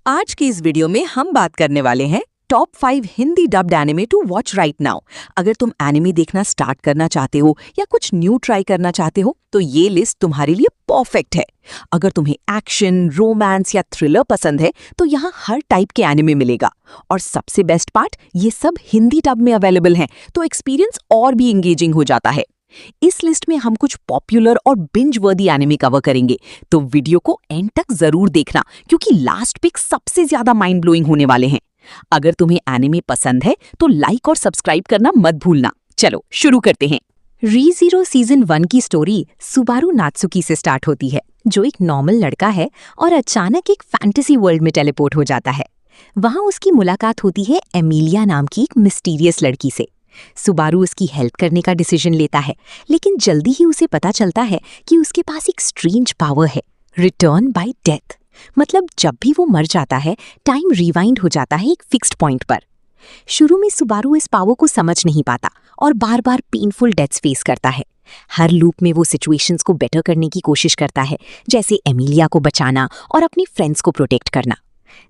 आज की इस वीडियो में हम बात करने वाले हैं top 5 Hindi dubbed anime to watch right now. अगर तुम एनिमे देखना स्टार्ट करना चाहते हो या कुछ न्यू ट्राई करना चाहते हो तो ये लिस्ट तुम्हारे लिए परफेक्ट है। अगर तुम्हें एक्शन, रोमांस या थ्रिलर पसंद है तो यहाँ हर टाइप के एनिमे मिलेगा। और सबसे बेस्ट पार्ट, ये सब हिंदी डब में अवेलेबल हैं, तो एक्सपीरियंस और भी एंगेजिंग हो जाता है। इस लिस्ट में हम कुछ पॉपुलर और बिंज वर्दी एनिमे कवर करेंगे, तो वीडियो को एंड तक जरूर देखना क्योंकि लास्ट पिक सबसे ज्यादा माइंड ब्लोइंग होने वाले हैं। अगर तुम्हें एनिमे पसंद है तो लाइक और सब्सक्राइब करना मत भूलना। चलो शुरू करते हैं। रीज़ीरो सीजन 1 की स्टोरी सुबारू नात्सुकी से स्टार्ट होती है, जो एक नॉर्मल लड़का है और अचानक एक फैंटेसी वर्ल्ड में टेलीपोर्ट हो जाता है। वहां उसकी मुलाकात होती है एमिलिया नाम की एक मिस्टीरियस लड़की से। सुबारू उसकी हेल्प करने का डिसीजन लेता है, लेकिन जल्दी ही उसे पता चलता है कि उसके पास एक स्ट्रेंज पावर है, रिटर्न बाय डेथ। मतलब जब भी वो मर जाता है, टाइम रिवाइंड हो जाता है एक फिक्स्ड पॉइंट पर। शुरू में सुबारू इस पावर को समझ नहीं पाता और बार बार पेनफुल डेथ्स फेस करता है। हर लूप में वो सिचुएशंस को बेटर करने की कोशिश करता है, जैसे एमिलिया को बचाना और अपने फ्रेंड्स को प्रोटेक्ट करना।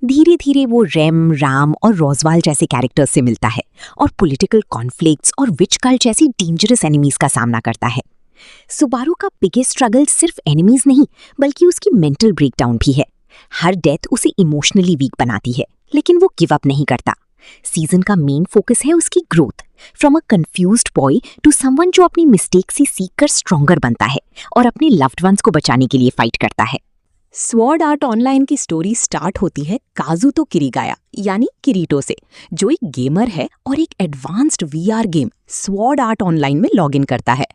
धीरे धीरे वो रेम, राम और रोजवाल जैसे कैरेक्टर्स से मिलता है और पॉलिटिकल कॉन्फ्लिक्ट्स और विच कल्ट जैसी डेंजरस एनिमीज का सामना करता है। सुबारू का बिगेस्ट स्ट्रगल सिर्फ एनिमीज नहीं, बल्कि उसकी मेंटल ब्रेकडाउन भी है। हर डेथ उसे इमोशनली वीक बनाती है, लेकिन वो गिव अप नहीं करता। सीजन का मेन फोकस है उसकी growth, from a confused boy to someone जो अपनी मिस्टेक से सीखकर स्ट्रॉन्गर बनता है और अपने लव्ड वंस को बचाने के लिए फाइट करता है। स्वॉर्ड आर्ट ऑनलाइन की स्टोरी स्टार्ट होती है काजुतो किरीगाया यानी किरीटो से, जो एक गेमर है और एक advanced VR game sword art online में लॉग इन करता है।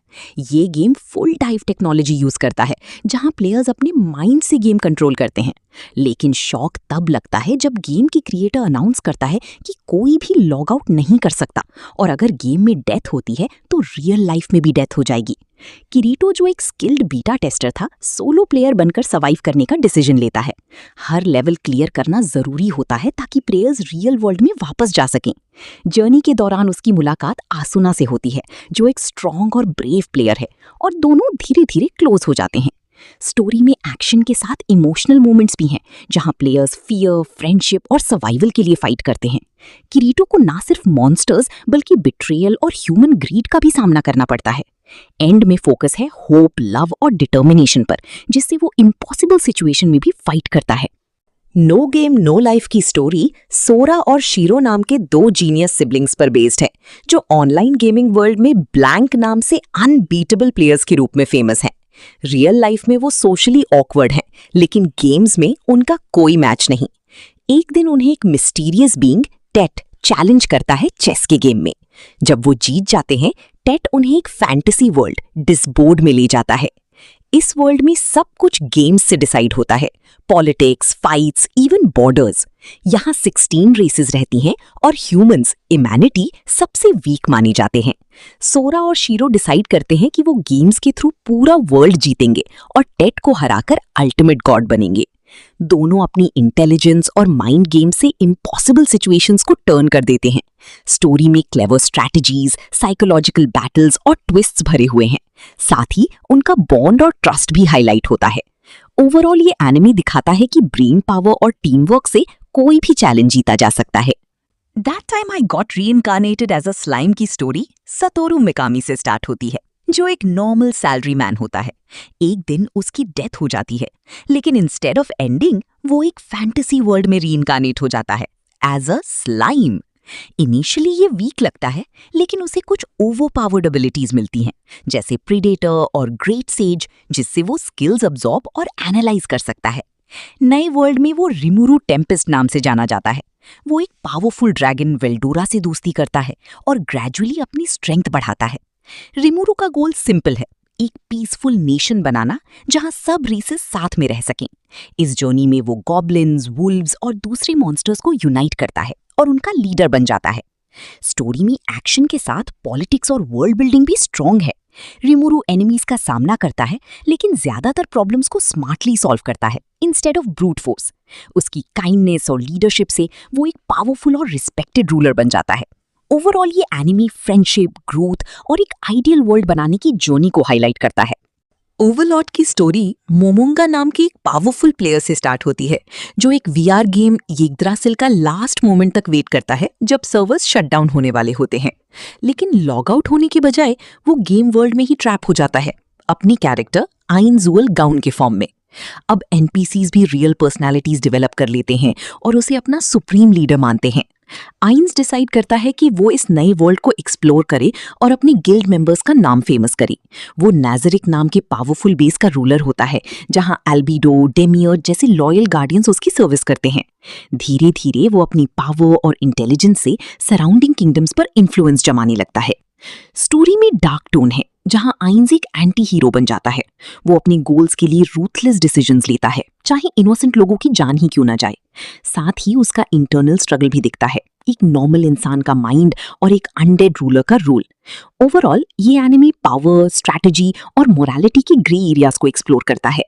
ये game full dive technology use करता है, जहां प्लेयर्स अपने माइंड से गेम कंट्रोल करते हैं। लेकिन शॉक तब लगता है जब गेम की क्रिएटर अनाउंस करता है कि कोई भी लॉग आउट नहीं कर सकता, और अगर गेम में डेथ होती है तो रियल लाइफ में भी डेथ हो जाएगी। किरीटो, जो एक स्किल्ड बीटा टेस्टर था, सोलो प्लेयर बनकर सर्वाइव करने का डिसीजन लेता है। हर लेवल क्लियर करना जरूरी होता है ताकि प्लेयर्स रियल वर्ल्ड में वापस जा सकें। जर्नी के दौरान उसकी मुलाकात आसुना से होती है, जो एक स्ट्रॉन्ग और ब्रेव प्लेयर है, और दोनों धीरे धीरे क्लोज हो जाते हैं। स्टोरी में एक्शन के साथ इमोशनल मोमेंट्स भी हैं, जहां प्लेयर्स फियर, फ्रेंडशिप और सर्वाइवल के लिए फाइट करते हैं। किरीटो को ना सिर्फ मॉन्स्टर्स बल्कि बिट्रेयल और ह्यूमन ग्रीड का भी सामना करना पड़ता है। एंड में फोकस है होप, लव और डिटर्मिनेशन पर, जिससे वो इम्पॉसिबल सिचुएशन में भी फाइट करता है। नो गेम नो लाइफ की स्टोरी सोरा और शीरो नाम के दो जीनियस सिबलिंग्स पर बेस्ड है, जो ऑनलाइन गेमिंग वर्ल्ड में ब्लैंक नाम से अनबीटेबल प्लेयर्स के रूप में फेमस हैं। रियल लाइफ में वो सोशली ऑकवर्ड हैं, लेकिन गेम्स में उनका कोई मैच नहीं। एक दिन उन्हें एक मिस्टीरियस बीइंग टेट चैलेंज करता है चेस के गेम में। जब वो जीत जाते हैं, टेट उन्हें एक फैंटेसी वर्ल्ड डिसबोर्ड में ले जाता है। इस वर्ल्ड में सब कुछ गेम्स से डिसाइड होता है, पॉलिटिक्स, फाइट्स, इवन बॉर्डर्स। यहाँ 16 रेसेस रहती हैं और ह्यूमंस, ह्यूमैनिटी, सबसे वीक माने जाते हैं। सोरा और शीरो डिसाइड करते हैं कि वो गेम्स के थ्रू पूरा वर्ल्ड जीतेंगे और टेट को हराकर अल्टीमेट गॉड बनेंगे। दोनों अपनी इंटेलिजेंस और माइंड गेम से इम्पॉसिबल सिचुएशंस को टर्न कर देते हैं। स्टोरी में क्लेवर स्ट्रैटेजीज, साइकोलॉजिकल बैटल्स और ट्विस्ट्स भरे हुए हैं। साथ ही उनका बॉन्ड और ट्रस्ट भी हाईलाइट होता है। ओवरऑल ये एनिमे दिखाता है कि ब्रेन पावर और टीम वर्क से कोई भी चैलेंज जीता जा सकता है। That time I got reincarnated as a slime की स्टोरी सतोरू मिकामी से स्टार्ट होती है, जो एक नॉर्मल सैलरी मैन होता है। एक दिन उसकी डेथ हो जाती है, लेकिन इंस्टेड ऑफ एंडिंग वो एक फैंटेसी वर्ल्ड में रीइनकार्नेट हो जाता है एज अ स्लाइम। इनिशियली ये वीक लगता है, लेकिन उसे कुछ ओवरपावर्ड एबिलिटीज मिलती हैं, जैसे प्रीडेटर और ग्रेट सेज, जिससे वो स्किल्स अब्सॉर्ब और एनालाइज कर सकता है। नए वर्ल्ड में वो रिमुरू टेम्पेस्ट नाम से जाना जाता है। वो एक पावरफुल ड्रैगन वेल्डोरा से दोस्ती करता है और ग्रेजुअली अपनी स्ट्रेंथ बढ़ाता है। रिमुरू का गोल सिंपल है, एक पीसफुल नेशन बनाना जहां सब रेसेस साथ में रह सकें। इस जर्नी में वो गॉब्लिन्स, वुल्व्स और दूसरे मॉन्स्टर्स को यूनाइट करता है और उनका लीडर बन जाता है। स्टोरी में एक्शन के साथ पॉलिटिक्स और वर्ल्ड बिल्डिंग भी स्ट्रॉन्ग है। रिमुरू एनिमीज का सामना करता है, लेकिन ज्यादातर प्रॉब्लम्स को स्मार्टली सॉल्व करता है इंस्टेड ऑफ ब्रूट फोर्स। उसकी काइंडनेस और लीडरशिप से वो एक पावरफुल और रिस्पेक्टेड रूलर बन जाता है। ओवरऑल ये एनिमी फ्रेंडशिप, ग्रोथ और एक आइडियल वर्ल्ड बनाने की जर्नी को हाईलाइट करता है। ओवरलॉर्ड की स्टोरी मोमोंगा नाम के एक पावरफुल प्लेयर से स्टार्ट होती है जो एक वीआर गेम यिग्द्रासिल का लास्ट मोमेंट तक वेट करता है जब सर्वर्स शट डाउन होने वाले होते हैं। लेकिन लॉग आउट होने के बजाय वो गेम वर्ल्ड में ही ट्रैप हो जाता है, अपनी कैरेक्टर आइनजुअल गाउन के फॉर्म में। अब एनपीसीज भी रियल पर्सनालिटीज डेवलप कर लेते हैं और उसे अपना सुप्रीम लीडर मानते हैं। आइंस डिसाइड करता है कि वो इस नए वर्ल्ड को एक्सप्लोर करे और अपने गिल्ड मेंबर्स का नाम फेमस करे। वो नाजरिक नाम के पावरफुल बेस का रूलर होता है जहां एल्बिडो, डेमियर जैसे लॉयल गार्डियंस उसकी सर्विस करते हैं। धीरे धीरे वो अपनी पावर और इंटेलिजेंस से सराउंडिंग किंगडम्स पर इन्फ्लुएंस जमाने लगता है। स्टोरी में डार्क टोन है जहां आइंस एक एंटी हीरो बन जाता है। वो अपने गोल्स के लिए रूथलेस डिसीजंस लेता है, चाहे इनोसेंट लोगों की जान ही क्यों ना जाए। साथ ही उसका इंटरनल स्ट्रगल भी दिखता है, एक नॉर्मल इंसान का माइंड और एक अनडेड रूलर का रूल। ओवरऑल ये एनिमे पावर, स्ट्रैटेजी और मोरालिटी की ग्रे एरियाज को एक्सप्लोर करता है।